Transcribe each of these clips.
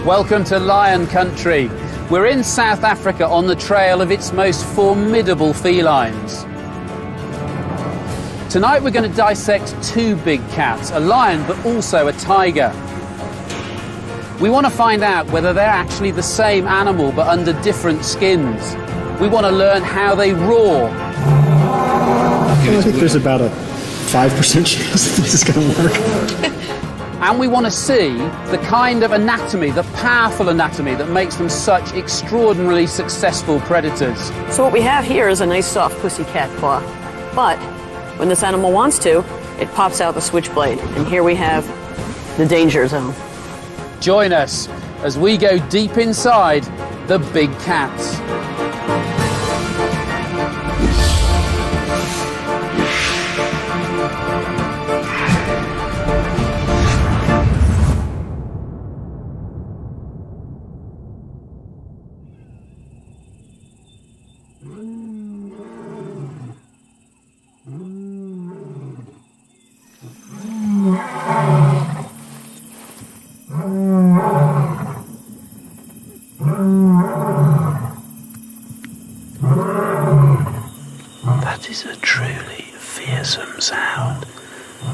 Welcome to Lion Country. We're in South Africa on the trail of its most formidable felines. Tonight we're going to dissect two big cats, a lion but also a tiger. We want to find out whether they're actually the same animal but under different skins. We want to learn how they roar. I think there's about a 5% chance that this is going to work. And we want to see the kind of anatomy, the powerful anatomy that makes them such extraordinarily successful predators. So what we have here is a nice soft pussycat paw. But when this animal wants to, it pops out the switchblade. And here we have the danger zone. Join us as we go deep inside the big cats. That is a truly fearsome sound.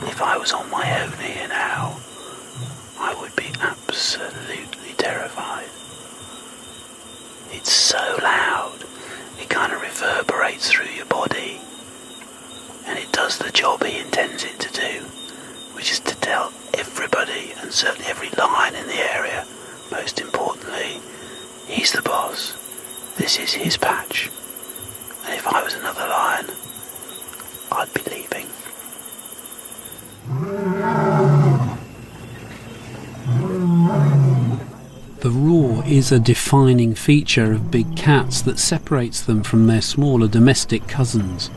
If I was on my own here now, I would be absolutely terrified. It's so loud, it kind of reverberates through your body, and it does the job he intends it to do, which is to tell everybody, and certainly every lion in the area, most importantly, he's the boss. This is his patch. And if I was another lion, I'd be leaving. The roar is a defining feature of big cats that separates them from their smaller domestic cousins.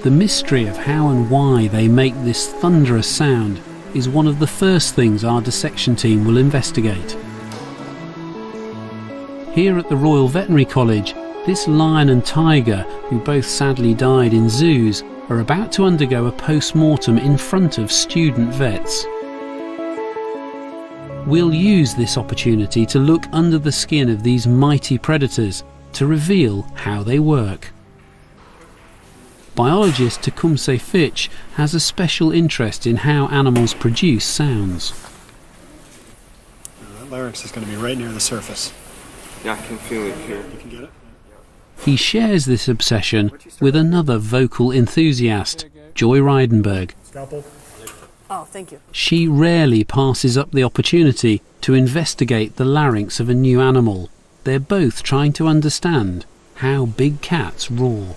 The mystery of how and why they make this thunderous sound is one of the first things our dissection team will investigate. Here at the Royal Veterinary College, this lion and tiger, who both sadly died in zoos, are about to undergo a post-mortem in front of student vets. We'll use this opportunity to look under the skin of these mighty predators to reveal how they work. Biologist Tecumseh Fitch has a special interest in how animals produce sounds. That larynx is going to be right near the surface. Yeah, I can feel it here. You can get it? He shares this obsession with another vocal enthusiast, Joy Reidenberg. Scalpel? Oh, thank you. She rarely passes up the opportunity to investigate the larynx of a new animal. They're both trying to understand how big cats roar.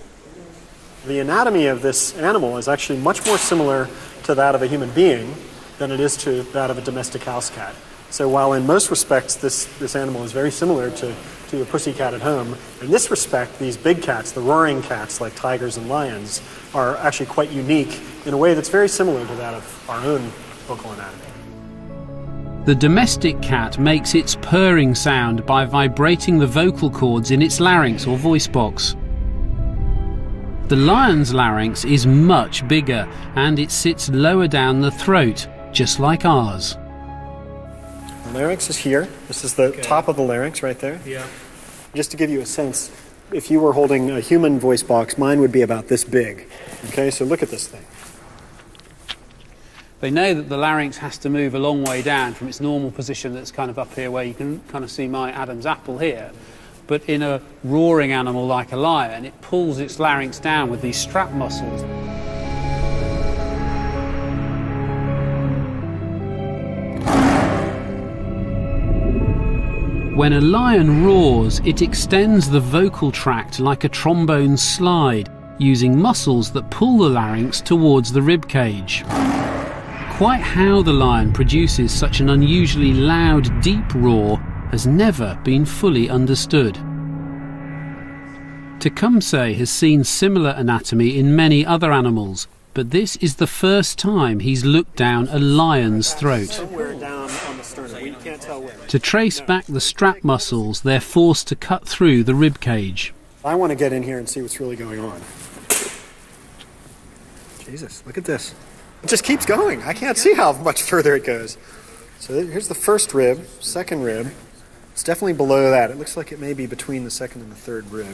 The anatomy of this animal is actually much more similar to that of a human being than it is to that of a domestic house cat. So while in most respects this animal is very similar to a pussycat at home, in this respect these big cats, the roaring cats like tigers and lions, are actually quite unique in a way that's very similar to that of our own vocal anatomy. The domestic cat makes its purring sound by vibrating the vocal cords in its larynx or voice box. The lion's larynx is much bigger and it sits lower down the throat, just like ours. The larynx is here. This is the top of the larynx right there. Yeah. Just to give you a sense, if you were holding a human voice box, mine would be about this big. Okay, so look at this thing. They know that the larynx has to move a long way down from its normal position that's kind of up here where you can kind of see my Adam's apple here. But in a roaring animal like a lion, it pulls its larynx down with these strap muscles. When a lion roars, it extends the vocal tract like a trombone slide, using muscles that pull the larynx towards the rib cage. Quite how the lion produces such an unusually loud, deep roar has never been fully understood. Tecumseh has seen similar anatomy in many other animals, but this is the first time he's looked down a lion's throat. Somewhere down on the sternum. We can't tell where. To trace back the strap muscles, they're forced to cut through the rib cage. I want to get in here and see what's really going on. Jesus, look at this. It just keeps going. I can't see how much further it goes. So here's the first rib, second rib. It's definitely below that. It looks like it may be between the second and the third rib.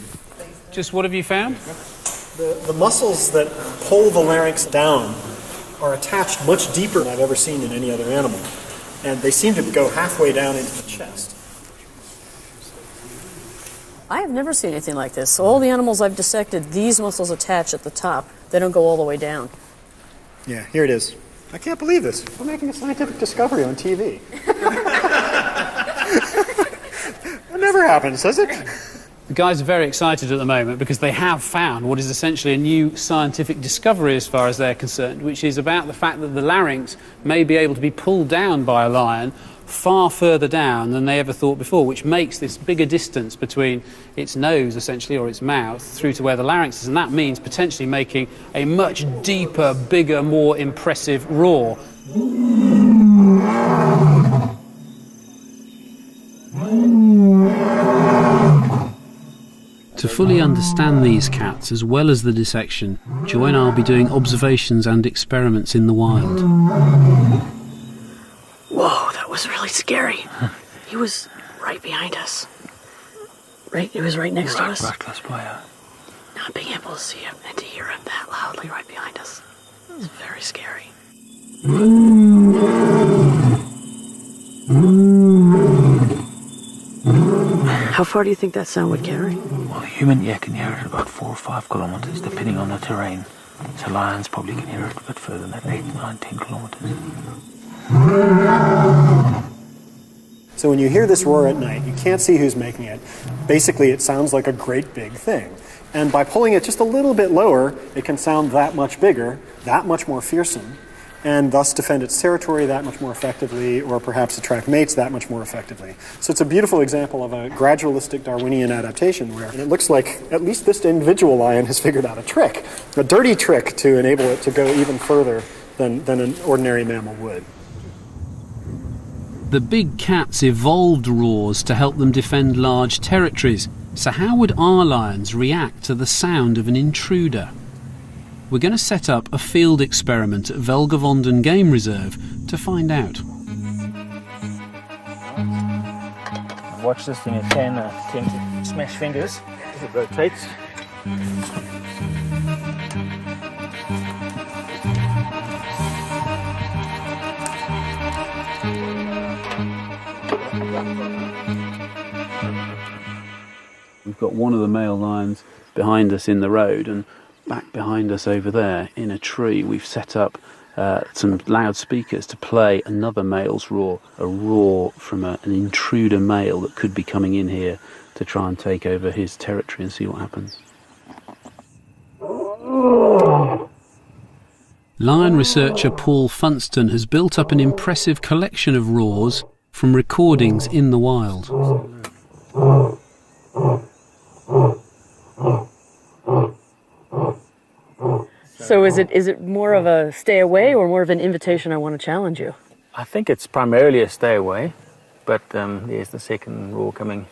Just what have you found? The muscles that pull the larynx down are attached much deeper than I've ever seen in any other animal. And they seem to go halfway down into the chest. I have never seen anything like this. So all the animals I've dissected, these muscles attach at the top. They don't go all the way down. Yeah, here it is. I can't believe this. We're making a scientific discovery on TV. That never happens, does it? The guys are very excited at the moment because they have found what is essentially a new scientific discovery as far as they're concerned, which is about the fact that the larynx may be able to be pulled down by a lion far further down than they ever thought before, which makes this bigger distance between its nose, essentially, or its mouth, through to where the larynx is. And that means potentially making a much deeper, bigger, more impressive roar. To fully understand these cats, as well as the dissection, Joy and I will be doing observations and experiments in the wild. Whoa, that was really scary. He was right behind us. He was right next to us. Right close by her. Not being able to see him and to hear him that loudly right behind us. It was very scary. How far do you think that sound would carry? Well, a human ear can hear it at about 4 or 5 kilometers, depending on the terrain. So lions probably can hear it a bit further than that, 8, 9, 10 kilometers. So when you hear this roar at night, you can't see who's making it. Basically, it sounds like a great big thing. And by pulling it just a little bit lower, it can sound that much bigger, that much more fearsome, and thus defend its territory that much more effectively, or perhaps attract mates that much more effectively. So it's a beautiful example of a gradualistic Darwinian adaptation where it looks like at least this individual lion has figured out a trick, a dirty trick to enable it to go even further than an ordinary mammal would. The big cats evolved roars to help them defend large territories. So how would our lions react to the sound of an intruder? We're going to set up a field experiment at Velgevonden Game Reserve to find out. Watch this thing, it can tend to smash fingers as it rotates. We've got one of the male lions behind us in the road, and back behind us over there in a tree we've set up some loudspeakers to play another male's roar, a roar from an intruder male that could be coming in here to try and take over his territory, and see what happens. Lion researcher Paul Funston has built up an impressive collection of roars from recordings in the wild. So is it more of a stay away or more of an invitation, I want to challenge you? I think it's primarily a stay away, but there's the second roar coming.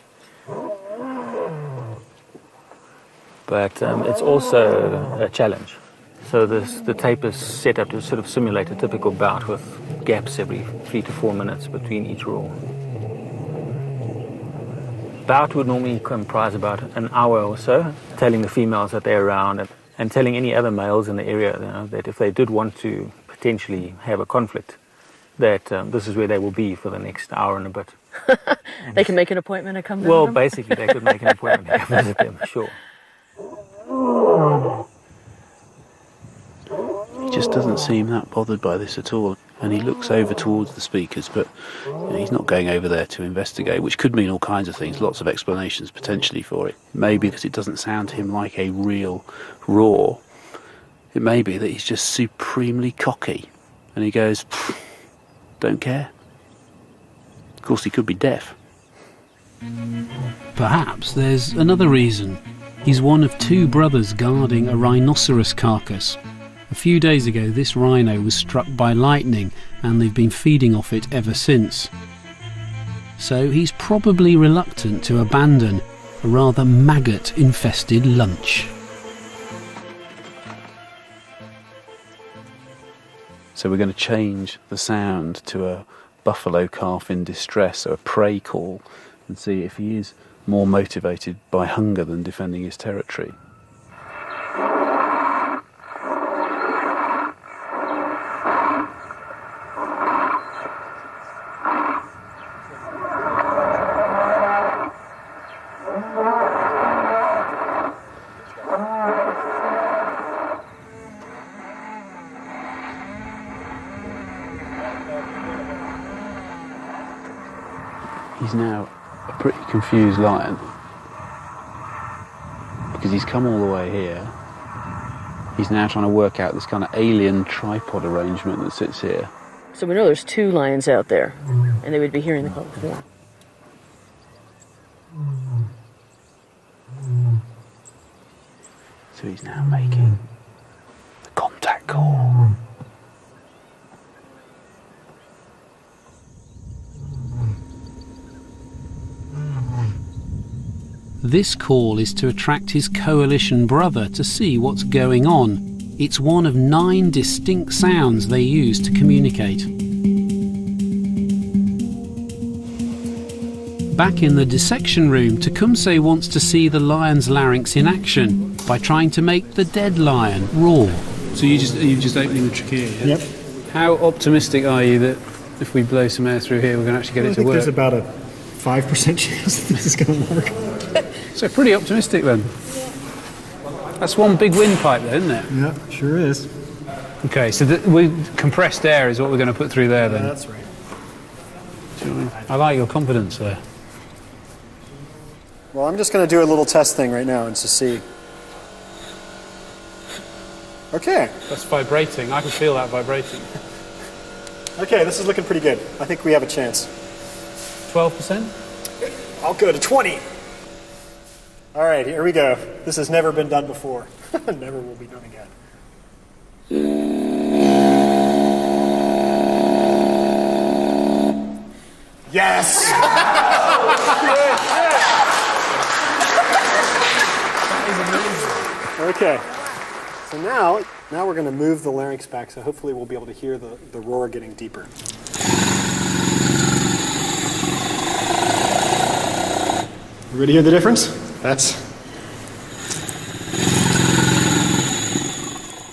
But it's also a challenge. So the tape is set up to sort of simulate a typical bout with gaps every 3 to 4 minutes between each roar. Bout would normally comprise about an hour or so, telling the females that they're around and telling any other males in the area, you know, that if they did want to potentially have a conflict, that this is where they will be for the next hour and a bit. They can make an appointment and come down? Well, basically, they could make an appointment and visit them, sure. He just doesn't seem that bothered by this at all, and he looks over towards the speakers, but he's not going over there to investigate, which could mean all kinds of things, lots of explanations potentially for it. Maybe because it doesn't sound to him like a real roar. It may be that he's just supremely cocky, and he goes, don't care. Of course, he could be deaf. Perhaps there's another reason. He's one of 2 brothers guarding a rhinoceros carcass. A few days ago, this rhino was struck by lightning, and they've been feeding off it ever since. So he's probably reluctant to abandon a rather maggot-infested lunch. So we're going to change the sound to a buffalo calf in distress, so a prey call, and see if he is more motivated by hunger than defending his territory. He's now a pretty confused lion because he's come all the way here. He's now trying to work out this kind of alien tripod arrangement that sits here. So we know there's 2 lions out there, and they would be hearing the call of war. So he's now making the contact call. This call is to attract his coalition brother to see what's going on. It's one of 9 distinct sounds they use to communicate. Back in the dissection room, Tecumseh wants to see the lion's larynx in action by trying to make the dead lion roar. So you're just opening the trachea? Yeah? Yep. How optimistic are you that if we blow some air through here, we're going to actually get it to work? There's about a 5% chance that this is going to work. So pretty optimistic then. That's one big windpipe there, isn't it? Yeah, sure is. Okay, so compressed air is what we're going to put through there then? That's right. I like your confidence there. Well, I'm just going to do a little test thing right now and to see. Okay. That's vibrating. I can feel that vibrating. Okay, this is looking pretty good. I think we have a chance. 12%? I'll go to 20. All right, here we go. This has never been done before. Never will be done again. Yes! Okay, so now we're going to move the larynx back, so hopefully we'll be able to hear the roar getting deeper. You ready to hear the difference?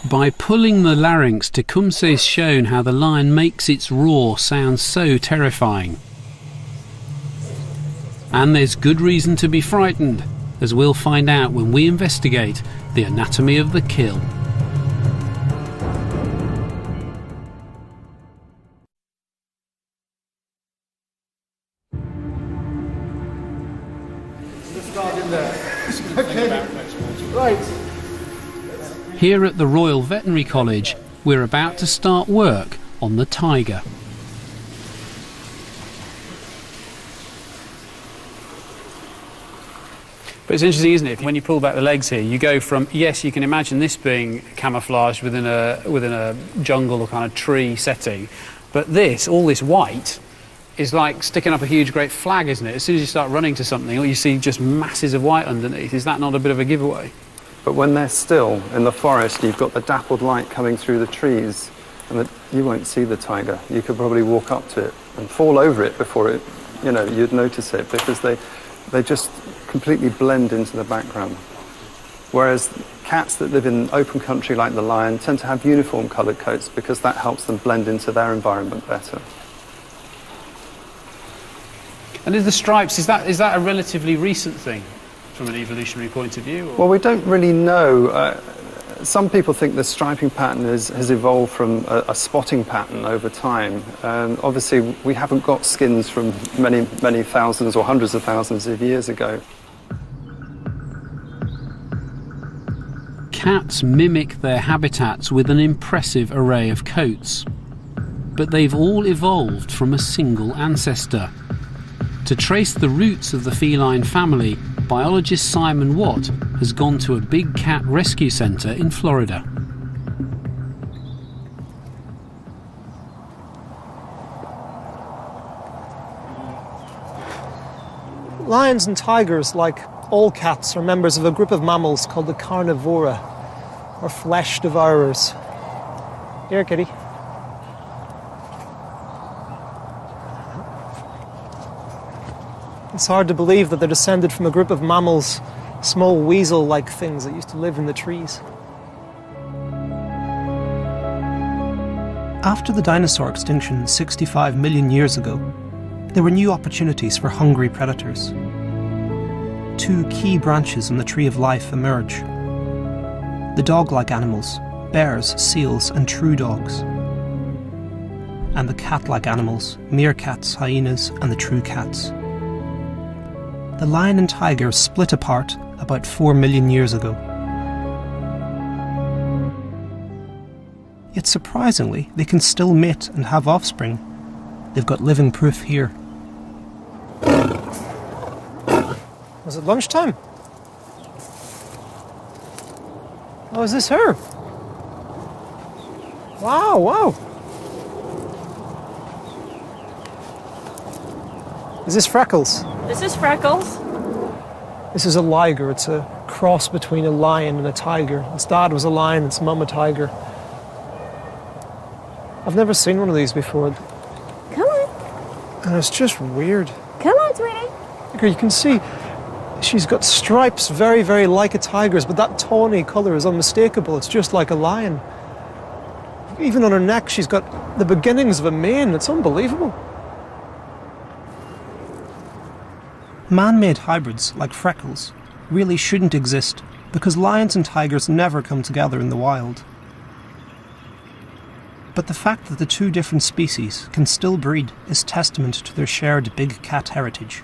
By pulling the larynx, Tecumseh's shown how the lion makes its roar sound so terrifying. And there's good reason to be frightened, as we'll find out when we investigate the anatomy of the kill. Here at the Royal Veterinary College, we're about to start work on the tiger. But it's interesting, isn't it? When you pull back the legs here, you go from, yes, you can imagine this being camouflaged within a jungle or kind of tree setting, but this, all this white, is like sticking up a huge great flag, isn't it? As soon as you start running to something, you see just masses of white underneath. Is that not a bit of a giveaway? But when they're still in the forest, you've got the dappled light coming through the trees, and you won't see the tiger. You could probably walk up to it and fall over it before it, you'd notice it, because they just completely blend into the background. Whereas cats that live in open country like the lion tend to have uniform coloured coats because that helps them blend into their environment better. And is the stripes, is that a relatively recent thing from an evolutionary point of view? Or? Well, we don't really know. Some people think the striping pattern has evolved from a spotting pattern over time. Obviously, we haven't got skins from many, many thousands or hundreds of thousands of years ago. Cats mimic their habitats with an impressive array of coats. But they've all evolved from a single ancestor. To trace the roots of the feline family, biologist Simon Watt has gone to a big cat rescue centre in Florida. Lions and tigers, like all cats, are members of a group of mammals called the carnivora, or flesh devourers. Here, kitty. It's hard to believe that they're descended from a group of mammals, small weasel-like things that used to live in the trees. After the dinosaur extinction 65 million years ago, there were new opportunities for hungry predators. Two key branches in the tree of life emerge. The dog-like animals, bears, seals, and true dogs. And the cat-like animals, meerkats, hyenas, and the true cats. The lion and tiger split apart about 4 million years ago. Yet surprisingly, they can still mate and have offspring. They've got living proof here. Was it lunchtime? Oh, is this her? Wow, wow. Is this Freckles? This is Freckles. This is a liger. It's a cross between a lion and a tiger. Its dad was a lion, its mum a tiger. I've never seen one of these before. Come on. And it's just weird. Come on, sweetie. You can see she's got stripes very, very like a tiger's, but that tawny colour is unmistakable. It's just like a lion. Even on her neck, she's got the beginnings of a mane. It's unbelievable. Man-made hybrids like Freckles really shouldn't exist because lions and tigers never come together in the wild. But the fact that the two different species can still breed is testament to their shared big cat heritage.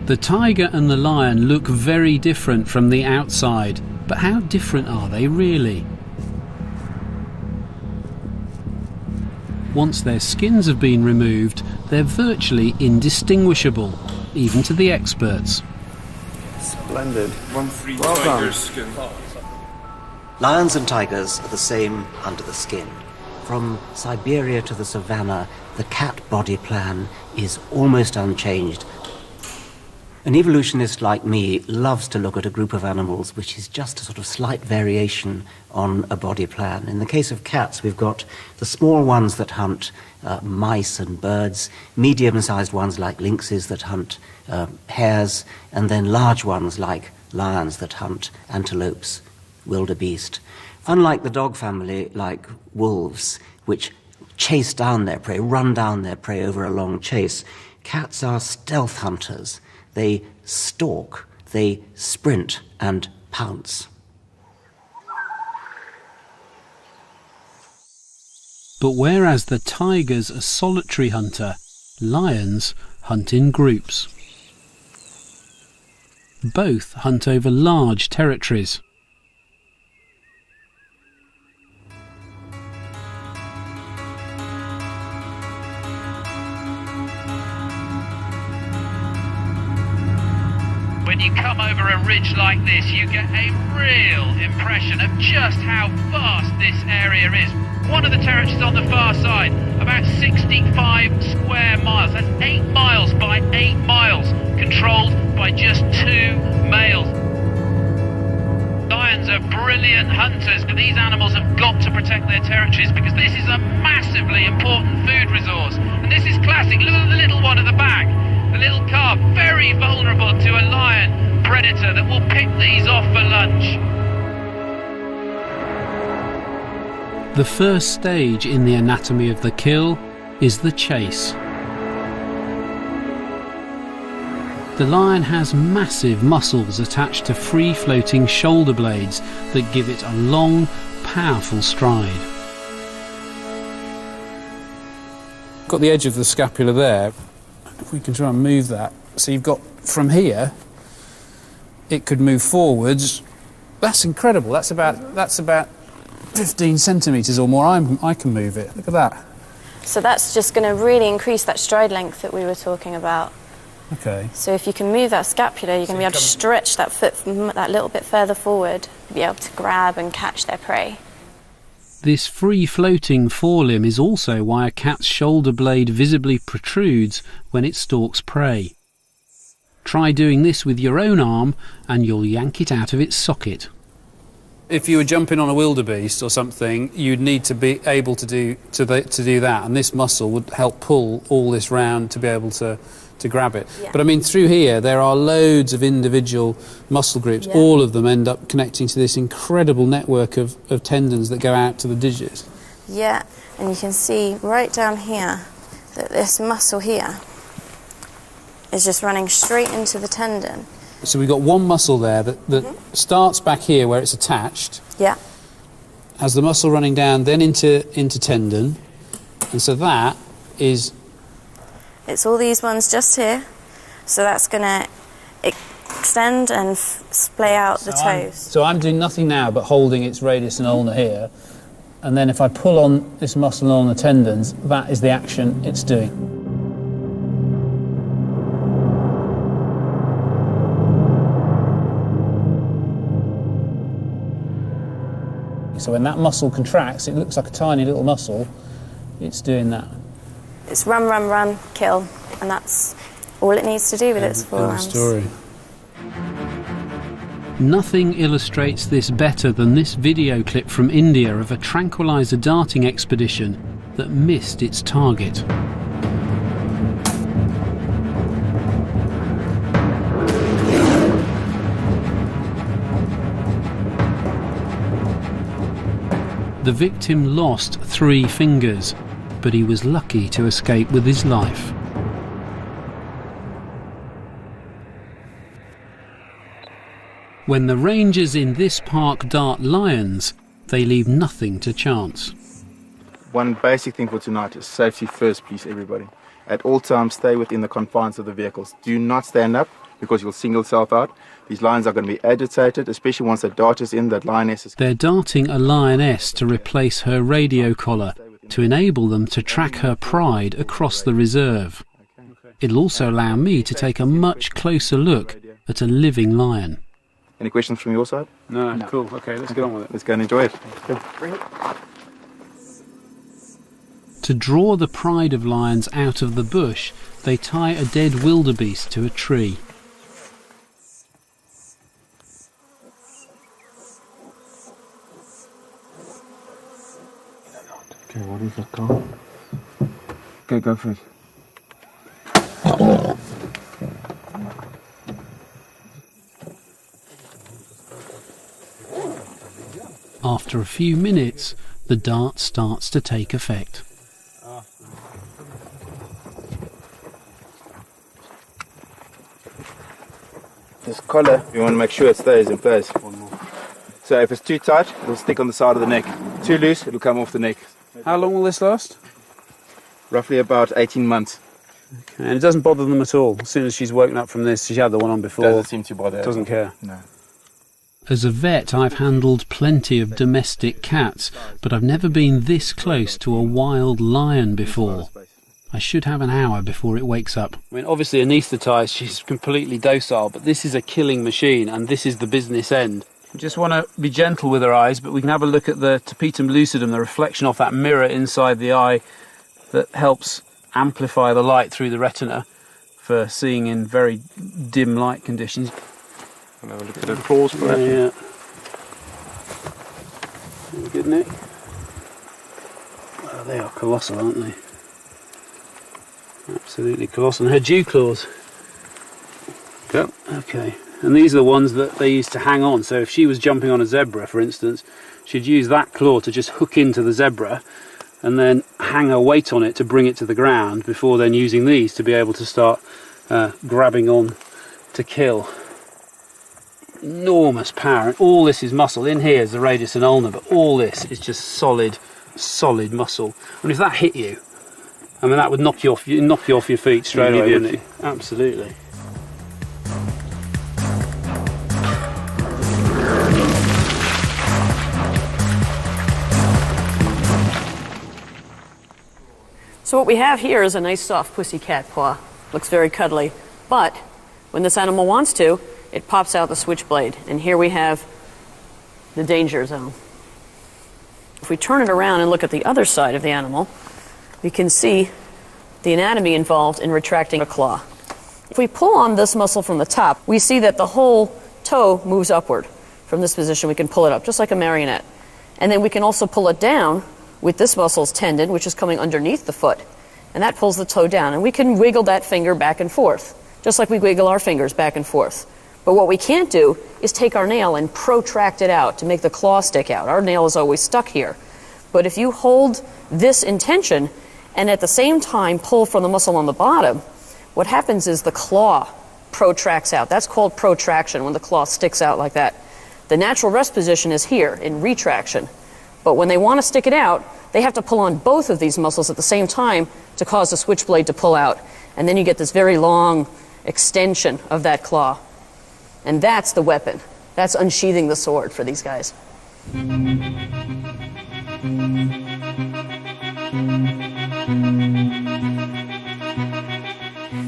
The tiger and the lion look very different from the outside, but how different are they really? Once their skins have been removed, they're virtually indistinguishable, even to the experts. Splendid. Well done. Lions and tigers are the same under the skin. From Siberia to the savannah, the cat body plan is almost unchanged. An evolutionist like me loves to look at a group of animals which is just a sort of slight variation on a body plan. In the case of cats, we've got the small ones that hunt mice and birds, medium-sized ones like lynxes that hunt hares, and then large ones like lions that hunt antelopes, wildebeest. Unlike the dog family, like wolves, which chase down their prey, run down their prey over a long chase, cats are stealth hunters. They stalk, they sprint and pounce. But whereas the tiger's a solitary hunter, lions hunt in groups. Both hunt over large territories. When you come over a ridge like this, you get a real impression of just how vast this area is. One of the territories on the far side, about 65 square miles. That's 8 miles by 8 miles, controlled by just 2 males. Lions are brilliant hunters, but these animals have got to protect their territories because this is a massively important food resource. And this is classic. Look at the little one at the back. The little calf, very vulnerable to a lion predator that will pick these off for lunch. The first stage in the anatomy of the kill is the chase. The lion has massive muscles attached to free-floating shoulder blades that give it a long, powerful stride. Got the edge of the scapula there. If we can try and move that. So you've got from here, it could move forwards. That's incredible. That's about 15 centimetres or more. I can move it. Look at that. So that's just going to really increase that stride length that we were talking about. Okay. So if you can move that scapula, you're going to be able to stretch that foot that little bit further forward, be able to grab and catch their prey. This free-floating forelimb is also why a cat's shoulder blade visibly protrudes when it stalks prey. Try doing this with your own arm and you'll yank it out of its socket. If you were jumping on a wildebeest or something, you'd need to be able to do that, and this muscle would help pull all this round to be able to grab it. Yeah. But I mean, through here there are loads of individual muscle groups. Yeah. All of them end up connecting to this incredible network of tendons that go out to the digits. Yeah, and you can see right down here that this muscle here is just running straight into the tendon. So we've got one muscle there that starts back here where it's attached, Yeah. has the muscle running down, then into tendon, and so that is... It's all these ones just here, so that's going to extend and splay out the toes. So I'm doing nothing now but holding its radius and ulna here, and then if I pull on this muscle and ulnar tendons, that is the action it's doing. So when that muscle contracts, it looks like a tiny little muscle. It's doing that. It's run, run, run, kill, and that's all it needs to do with its forearms. Story. Nothing illustrates this better than this video clip from India of a tranquilizer darting expedition that missed its target. The victim lost 3 fingers, but he was lucky to escape with his life. When the rangers in this park dart lions, they leave nothing to chance. One basic thing for tonight is safety first, please, everybody. At all times, stay within the confines of the vehicles. Do not stand up, because you'll single yourself out. These lions are going to be agitated, especially once the dart is in, that lioness is... They're darting a lioness to replace her radio collar, to enable them to track her pride across the reserve. It'll also allow me to take a much closer look at a living lion. Any questions from your side? No, cool. Okay, let's get on with it. Let's go and enjoy it. To draw the pride of lions out of the bush, they tie a dead wildebeest to a tree. Okay, what is that called? Okay, go for it. After a few minutes, the dart starts to take effect. This collar, you want to make sure it stays in place. So if it's too tight, it'll stick on the side of the neck. Too loose, it'll come off the neck. How long will this last? Roughly about 18 months. Okay. And it doesn't bother them at all? As soon as she's woken up from this, she had the one on before. Doesn't seem to bother. Doesn't care? No. As a vet, I've handled plenty of domestic cats, but I've never been this close to a wild lion before. I should have an hour before it wakes up. I mean, obviously anaesthetised, she's completely docile, but this is a killing machine, and this is the business end. We just want to be gentle with her eyes, but we can have a look at the tapetum lucidum, the reflection off that mirror inside the eye that helps amplify the light through the retina for seeing in very dim light conditions. I'll have a look at her claws for that. Yeah. Good, Nick? Well, they are colossal, aren't they? Absolutely colossal. And her dew claws. Yep. Okay. And these are the ones that they used to hang on. So if she was jumping on a zebra, for instance, she'd use that claw to just hook into the zebra and then hang her weight on it to bring it to the ground before then using these to be able to start grabbing on to kill. Enormous power. And all this is muscle. In here is the radius and ulna, but all this is just solid muscle. And if that hit you, I mean, that would knock you off your feet straight away, wouldn't it? Absolutely. So what we have here is a nice soft pussycat paw. Looks very cuddly. But when this animal wants to, it pops out the switchblade. And here we have the danger zone. If we turn it around and look at the other side of the animal, we can see the anatomy involved in retracting a claw. If we pull on this muscle from the top, we see that the whole toe moves upward. from this position, we can pull it up, just like a marionette. And then we can also pull it down with this muscle's tendon, which is coming underneath the foot. And that pulls the toe down. And we can wiggle that finger back and forth, just like we wiggle our fingers back and forth. But what we can't do is take our nail and protract it out to make the claw stick out. Our nail is always stuck here. But if you hold this in tension and at the same time pull from the muscle on the bottom, what happens is the claw protracts out. That's called protraction, when the claw sticks out like that. The natural rest position is here in retraction. But when they want to stick it out, they have to pull on both of these muscles at the same time to cause the switchblade to pull out. And then you get this very long extension of that claw. And that's the weapon. That's unsheathing the sword for these guys.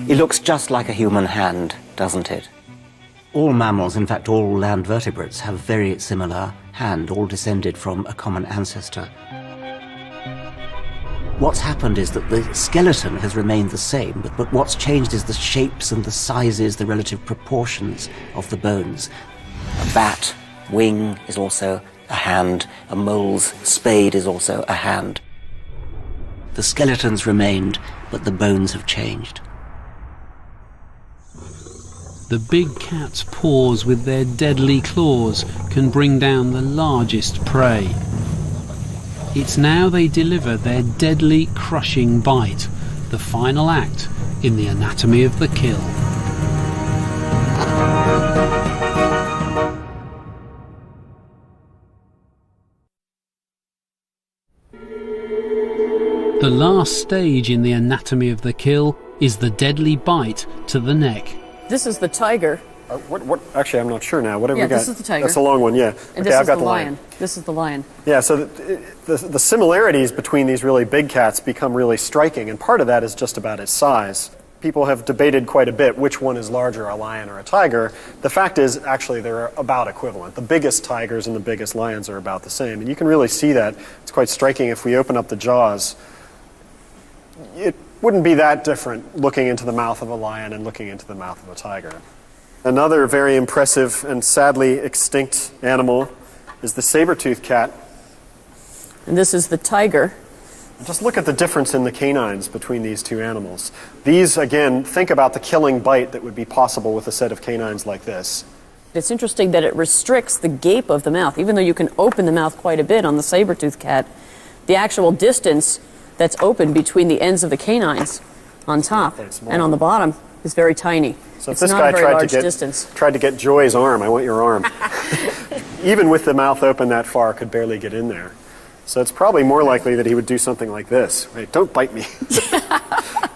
It looks just like a human hand, doesn't it? All mammals, in fact all land vertebrates, have very similar hand, all descended from a common ancestor. What's happened is that the skeleton has remained the same, but what's changed is the shapes and the sizes, the relative proportions of the bones. A bat wing is also a hand, a mole's spade is also a hand. The skeleton's remained, but the bones have changed. The big cat's paws with their deadly claws can bring down the largest prey. It's now they deliver their deadly, crushing bite, the final act in the anatomy of the kill. The last stage in the anatomy of the kill is the deadly bite to the neck. This is the tiger. Actually, I'm not sure now. What have we got? This is the tiger. That's a long one, yeah. And this is the lion. This is the lion. Yeah, so the similarities between these really big cats become really striking, and part of that is just about its size. People have debated quite a bit which one is larger, a lion or a tiger. The fact is, actually, they're about equivalent. The biggest tigers and the biggest lions are about the same, and you can really see that. It's quite striking if we open up the jaws. It wouldn't be that different looking into the mouth of a lion and looking into the mouth of a tiger. Another very impressive and sadly extinct animal is the saber-toothed cat. And this is the tiger. Just look at the difference in the canines between these two animals. These, again, think about the killing bite that would be possible with a set of canines like this. It's interesting that it restricts the gape of the mouth. Even though you can open the mouth quite a bit on the saber-toothed cat, the actual distance that's open between the ends of the canines on top and on the bottom is very tiny. So if this guy tried to get Joy's arm, I want your arm. Even with the mouth open that far, could barely get in there. So it's probably more likely that he would do something like this. Hey, don't bite me.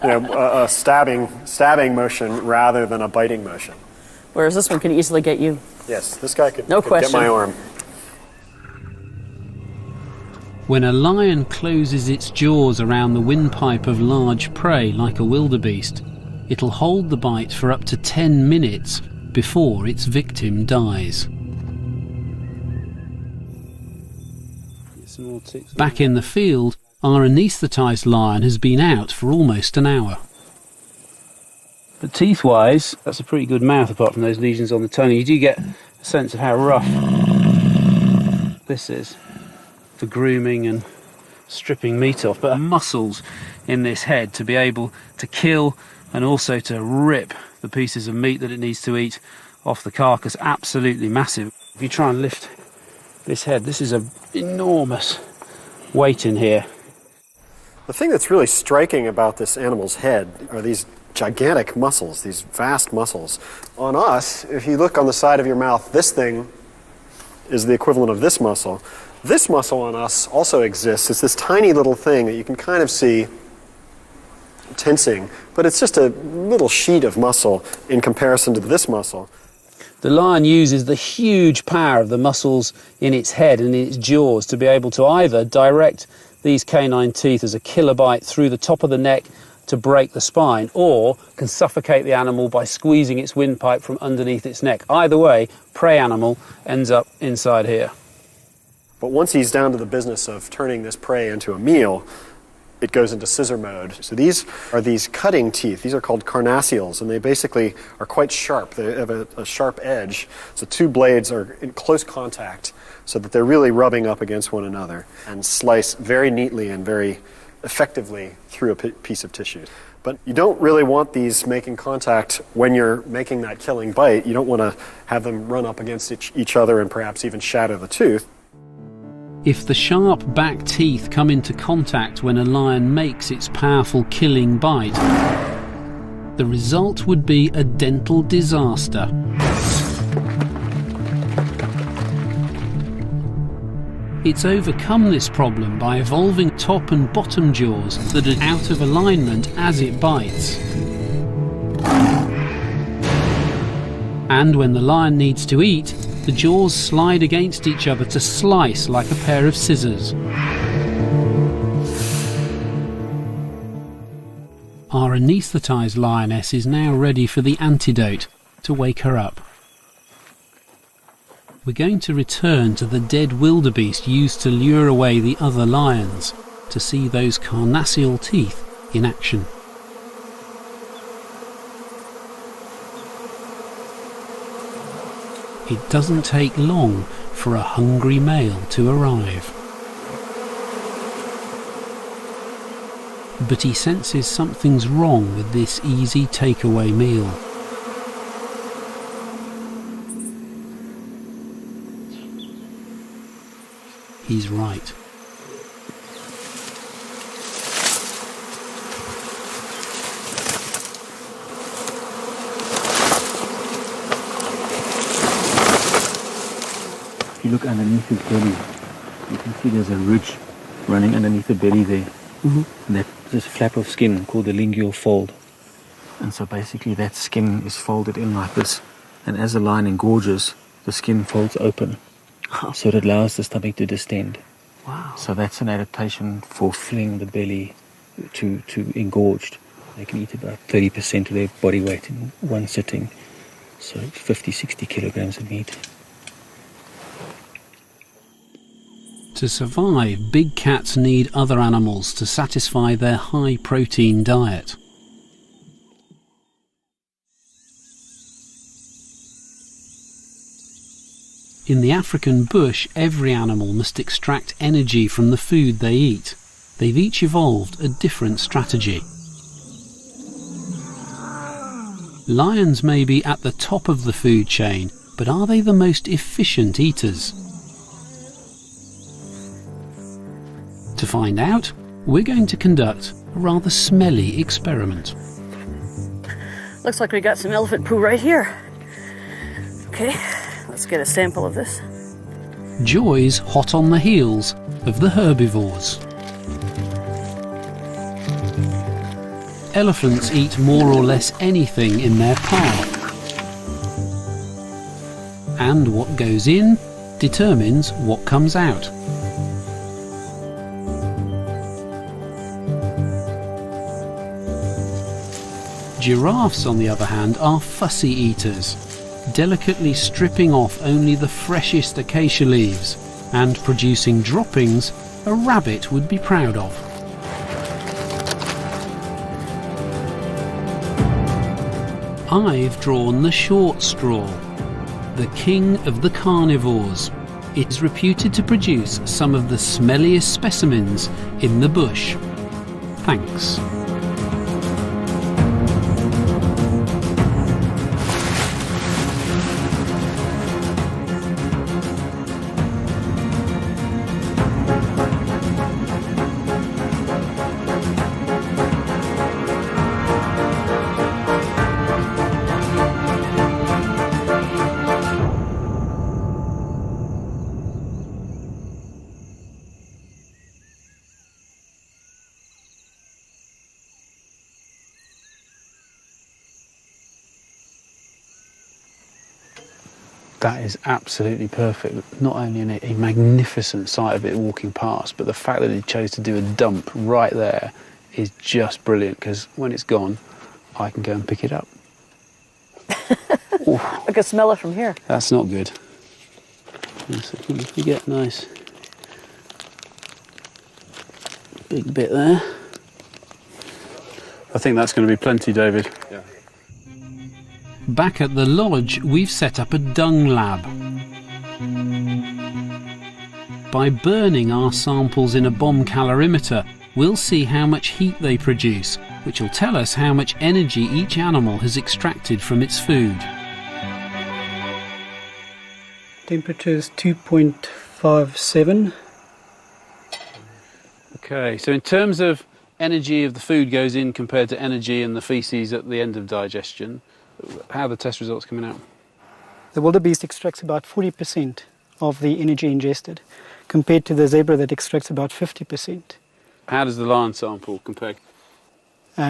A stabbing motion rather than a biting motion. Whereas this one can easily get you. Yes, this guy could get my arm. When a lion closes its jaws around the windpipe of large prey like a wildebeest, it'll hold the bite for up to 10 minutes before its victim dies. Back in the field, our anaesthetised lion has been out for almost an hour. But teeth-wise, that's a pretty good mouth apart from those lesions on the tongue. You do get a sense of how rough this is for grooming and stripping meat off. But muscles in this head to be able to kill and also to rip the pieces of meat that it needs to eat off the carcass, absolutely massive. If you try and lift this head, this is an enormous weight in here. The thing that's really striking about this animal's head are these gigantic muscles, these vast muscles. On us, if you look on the side of your mouth, this thing is the equivalent of this muscle. This muscle on us also exists. It's this tiny little thing that you can kind of see tensing, but it's just a little sheet of muscle in comparison to this muscle. The lion uses the huge power of the muscles in its head and in its jaws to be able to either direct these canine teeth as a killer bite through the top of the neck to break the spine, or can suffocate the animal by squeezing its windpipe from underneath its neck. Either way, prey animal ends up inside here. But once he's down to the business of turning this prey into a meal, it goes into scissor mode. So these are these cutting teeth. These are called carnassials, and they basically are quite sharp. They have a sharp edge. So two blades are in close contact so that they're really rubbing up against one another and slice very neatly and very effectively through a piece of tissue. But you don't really want these making contact when you're making that killing bite. You don't want to have them run up against each other and perhaps even shatter the tooth. If the sharp back teeth come into contact when a lion makes its powerful killing bite, the result would be a dental disaster. It's overcome this problem by evolving top and bottom jaws that are out of alignment as it bites. And when the lion needs to eat, the jaws slide against each other to slice like a pair of scissors. Our anaesthetised lioness is now ready for the antidote to wake her up. We're going to return to the dead wildebeest used to lure away the other lions to see those carnassial teeth in action. It doesn't take long for a hungry male to arrive. But he senses something's wrong with this easy takeaway meal. He's right. If you look underneath his belly, you can see there's a ridge running underneath the belly there. And there's a flap of skin called the lingual fold. And so basically that skin is folded in like this. And as the lion engorges, the skin folds open. So it allows the stomach to distend. Wow. So that's an adaptation for filling the belly to engorged. They can eat about 30% of their body weight in one sitting. So 50, 60 kilograms of meat. To survive, big cats need other animals to satisfy their high-protein diet. In the African bush, every animal must extract energy from the food they eat. They've each evolved a different strategy. Lions may be at the top of the food chain, but are they the most efficient eaters? To find out, we're going to conduct a rather smelly experiment. Looks like we got some elephant poo right here. Okay, let's get a sample of this. Joy's hot on the heels of the herbivores. Elephants eat more or less anything in their path. And what goes in determines what comes out. Giraffes, on the other hand, are fussy eaters, delicately stripping off only the freshest acacia leaves and producing droppings a rabbit would be proud of. I've drawn the short straw, the king of the carnivores. It is reputed to produce some of the smelliest specimens in the bush. Thanks. That is absolutely perfect. Not only a magnificent sight of it walking past, but the fact that it chose to do a dump right there is just brilliant, because when it's gone, I can go and pick it up. I can smell it from here. That's not good. If we get a nice big bit there. think that's going to be plenty, David. Yeah. Back at the lodge, we've set up a dung lab. By burning our samples in a bomb calorimeter, we'll see how much heat they produce, which will tell us how much energy each animal has extracted from its food. Temperature is 2.57. Okay, so in terms of energy of the food goes in compared to energy in the faeces at the end of digestion, how are the test results coming out? The wildebeest extracts about 40% of the energy ingested, compared to the zebra that extracts about 50%. How does the lion sample compare?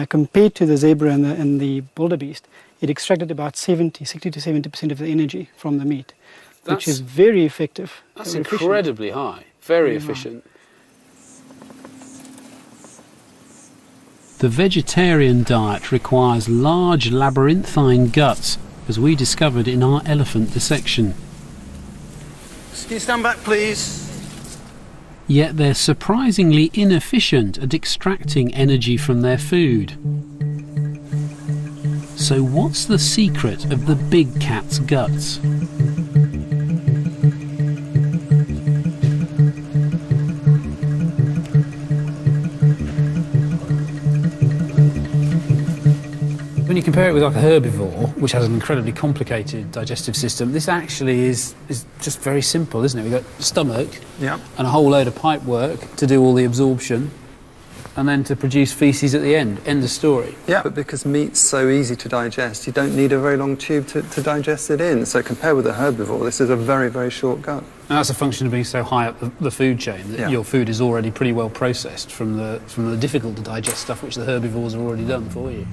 Compared to the zebra and the wildebeest, it extracted about 60 to 70% of the energy from the meat, which is very effective. That's incredibly high, very efficient. The vegetarian diet requires large labyrinthine guts, as we discovered in our elephant dissection. Can you stand back, please? Yet they're surprisingly inefficient at extracting energy from their food. So what's the secret of the big cat's guts? When you compare it with like a herbivore, which has an incredibly complicated digestive system, this actually is just very simple, isn't it? We've got a stomach and a whole load of pipe work to do all the absorption and then to produce faeces at the end. End of story. Yeah, but because meat's so easy to digest, you don't need a very long tube to digest it in. So compared with a herbivore, this is a very, very short gut. And that's a function of being so high up the food chain, that your food is already pretty well processed from the difficult to digest stuff which the herbivores have already done for you.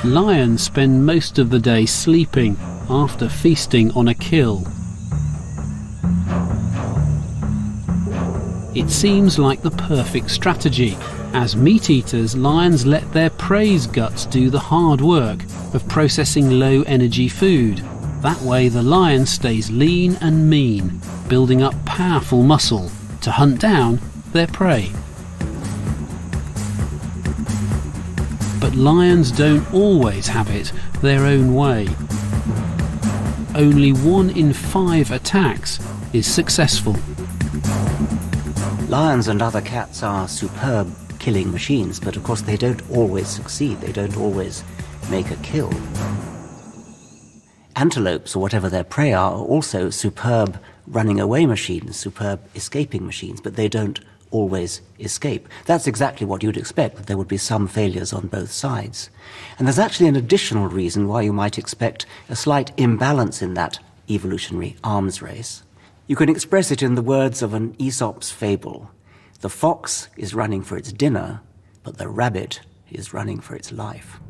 Lions spend most of the day sleeping after feasting on a kill. It seems like the perfect strategy. As meat eaters, lions let their prey's guts do the hard work of processing low energy food. That way the lion stays lean and mean, building up powerful muscle to hunt down their prey. But lions don't always have it their own way. Only 1 in 5 attacks is successful. Lions and other cats are superb killing machines, but of course they don't always succeed. They don't always make a kill. Antelopes, or whatever their prey are also superb running away machines, superb escaping machines, but they don't always escape. That's exactly what you'd expect, that there would be some failures on both sides. And there's actually an additional reason why you might expect a slight imbalance in that evolutionary arms race. You can express it in the words of an Aesop's fable. The fox is running for its dinner, but the rabbit is running for its life.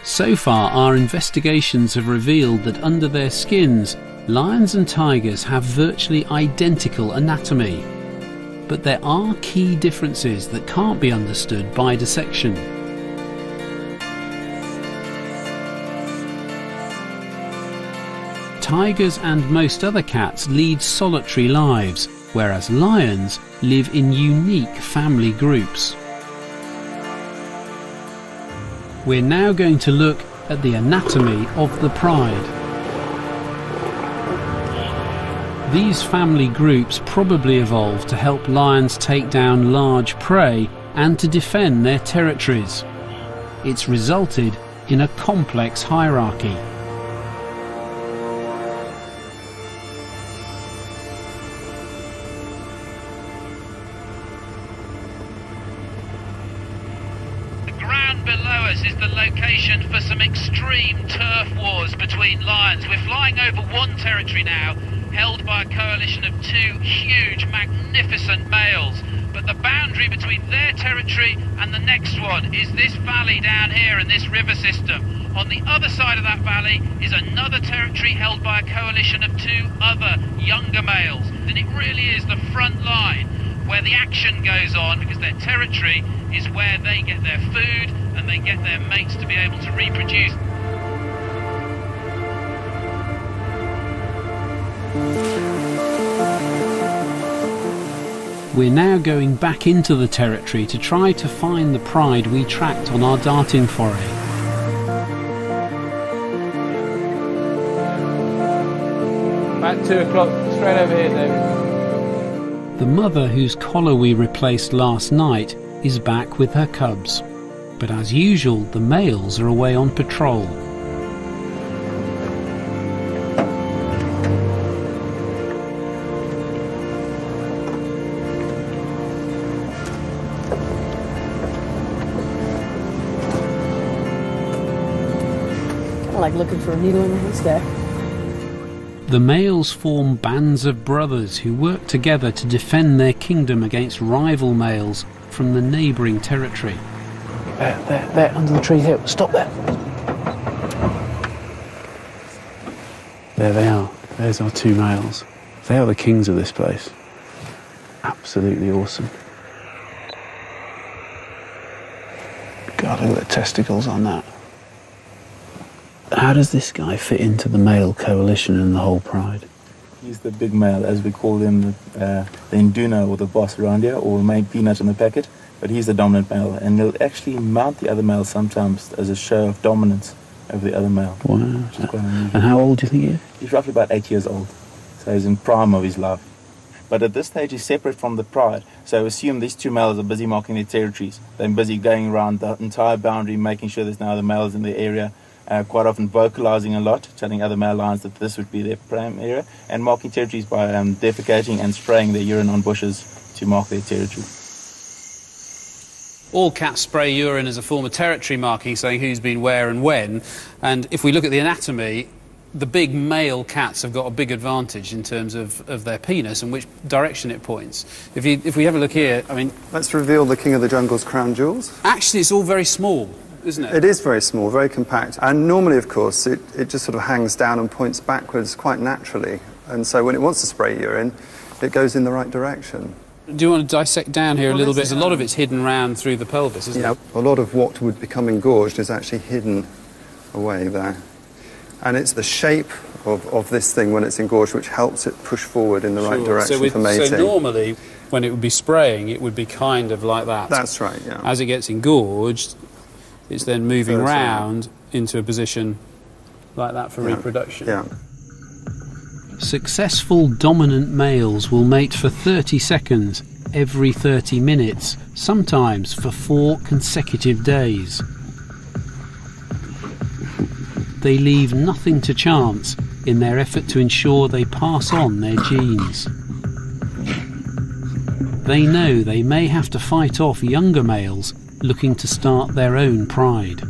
So far, our investigations have revealed that under their skins, lions and tigers have virtually identical anatomy. But there are key differences that can't be understood by dissection. Tigers and most other cats lead solitary lives, whereas lions live in unique family groups. We're now going to look at the anatomy of the pride. These family groups probably evolved to help lions take down large prey and to defend their territories. It's resulted in a complex hierarchy. For some extreme turf wars between lions. We're flying over one territory now, held by a coalition of 2 huge, magnificent males. But the boundary between their territory and the next one is this valley down here and this river system. On the other side of that valley is another territory held by a coalition of 2 other younger males. And it really is the front line where the action goes on, because their territory is where they get their food and they get their mates to be able to reproduce. We're now going back into the territory to try to find the pride we tracked on our darting foray. About 2 o'clock, straight over here, David. The mother whose collar we replaced last night is back with her cubs. But as usual, the males are away on patrol. Like looking for a needle in a haystack. The males form bands of brothers who work together to defend their kingdom against rival males from the neighbouring territory. There, under the tree here. Stop there. There they are. There's our 2 males. They are the kings of this place. Absolutely awesome. God, look at the testicles on that. How does this guy fit into the male coalition and the whole pride? He's the big male, as we call him, the Induna, or the boss around here, or main peanut in the packet. But he's the dominant male, and he'll actually mount the other male sometimes as a show of dominance over the other male. Wow. And how old do you think he is? He's roughly about 8 years old, so he's in prime of his life. But at this stage, he's separate from the pride. So assume these 2 males are busy marking their territories. They're busy going around the entire boundary, making sure there's no other males in the area. Quite often vocalizing a lot, telling other male lions that this would be their prime area, and marking territories by defecating and spraying their urine on bushes to mark their territory. All cats spray urine as a form of territory marking, saying who's been where and when. And if we look at the anatomy, the big male cats have got a big advantage in terms of their penis and which direction it points. If we have a look here, I mean... Let's reveal the King of the Jungle's crown jewels. Actually, it's all very small, isn't it? It is very small, very compact. And normally, of course, it just sort of hangs down and points backwards quite naturally. And so when it wants to spray urine, it goes in the right direction. Do you want to dissect down here a little bit? A lot of it's hidden round through the pelvis, isn't it? A lot of what would become engorged is actually hidden away there. And it's the shape of this thing when it's engorged which helps it push forward in the right direction for mating. So normally, when it would be spraying, it would be kind of like that. That's right, yeah. As it gets engorged, it's then moving round into a position like that for reproduction. Yeah. Successful dominant males will mate for 30 seconds every 30 minutes, sometimes for 4 consecutive days. They leave nothing to chance in their effort to ensure they pass on their genes. They know they may have to fight off younger males looking to start their own pride.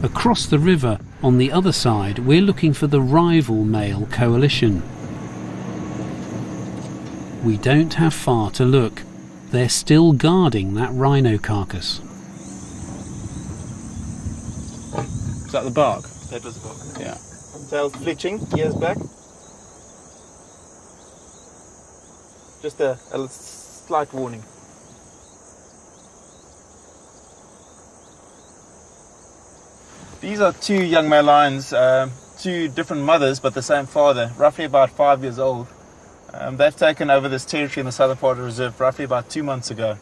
Across the river, on the other side, we're looking for the rival male coalition. We don't have far to look. They're still guarding that rhino carcass. Is that the bark? That was the bark. Yeah. Tails fletching, ears back. Just a slight warning. These are 2 young male lions, 2 different mothers but the same father, roughly about 5 years old. They've taken over this territory in the southern part of the reserve roughly about 2 months ago.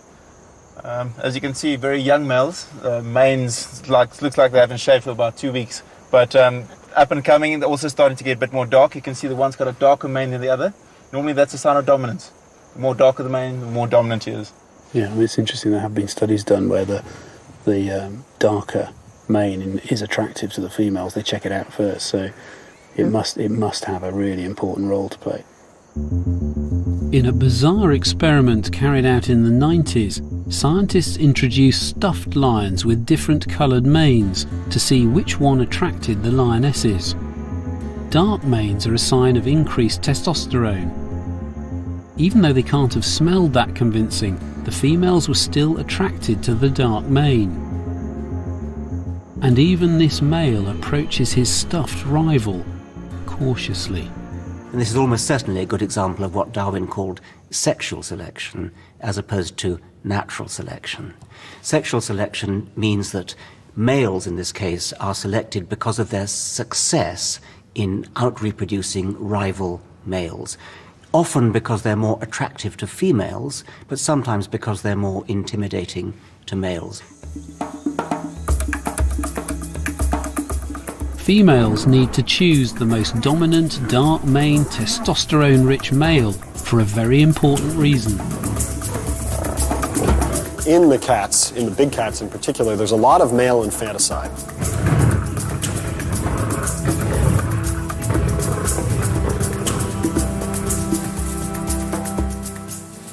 As you can see, very young males. Manes looks like they haven't shaved for about 2 weeks. But up and coming, they're also starting to get a bit more dark. You can see the one's got a darker mane than the other. Normally that's a sign of dominance. The more darker the mane, the more dominant he is. Yeah, I mean, it's interesting. There have been studies done where the darker mane is attractive to the females. They check it out first, so it must have a really important role to play. In a bizarre experiment carried out in the 90s, scientists introduced stuffed lions with different coloured manes to see which one attracted the lionesses. Dark manes are a sign of increased testosterone. Even though they can't have smelled that convincing, the females were still attracted to the dark mane. And even this male approaches his stuffed rival cautiously. And this is almost certainly a good example of what Darwin called sexual selection as opposed to natural selection. Sexual selection means that males in this case are selected because of their success in out-reproducing rival males. Often because they're more attractive to females, but sometimes because they're more intimidating to males. Females need to choose the most dominant, dark-maned, testosterone-rich male for a very important reason. In the cats, in the big cats in particular, there's a lot of male infanticide.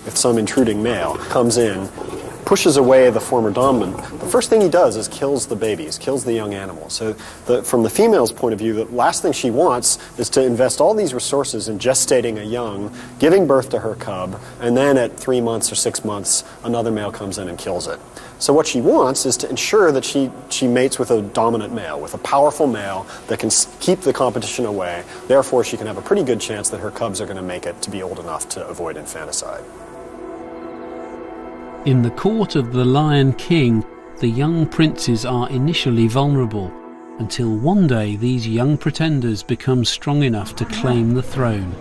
If some intruding male comes in, pushes away the former dominant, the first thing he does is kills the babies, kills the young animals. So from the female's point of view, the last thing she wants is to invest all these resources in gestating a young, giving birth to her cub, and then at 3 months or 6 months, another male comes in and kills it. So what she wants is to ensure that she mates with a dominant male, with a powerful male that can keep the competition away. Therefore, she can have a pretty good chance that her cubs are going to make it to be old enough to avoid infanticide. In the court of the Lion King, the young princes are initially vulnerable, until one day these young pretenders become strong enough to claim the throne.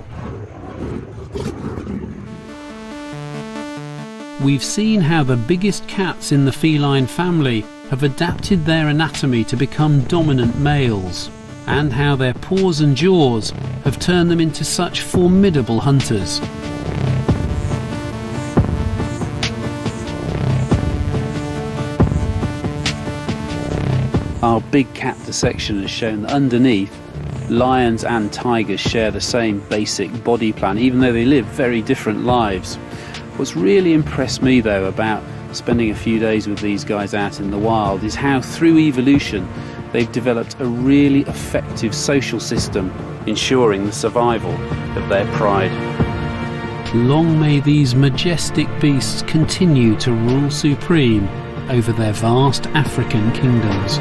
We've seen how the biggest cats in the feline family have adapted their anatomy to become dominant males, and how their paws and jaws have turned them into such formidable hunters. Our big cat dissection has shown that underneath, lions and tigers share the same basic body plan, even though they live very different lives. What's really impressed me, though, about spending a few days with these guys out in the wild is how, through evolution, they've developed a really effective social system, ensuring the survival of their pride. Long may these majestic beasts continue to rule supreme over their vast African kingdoms.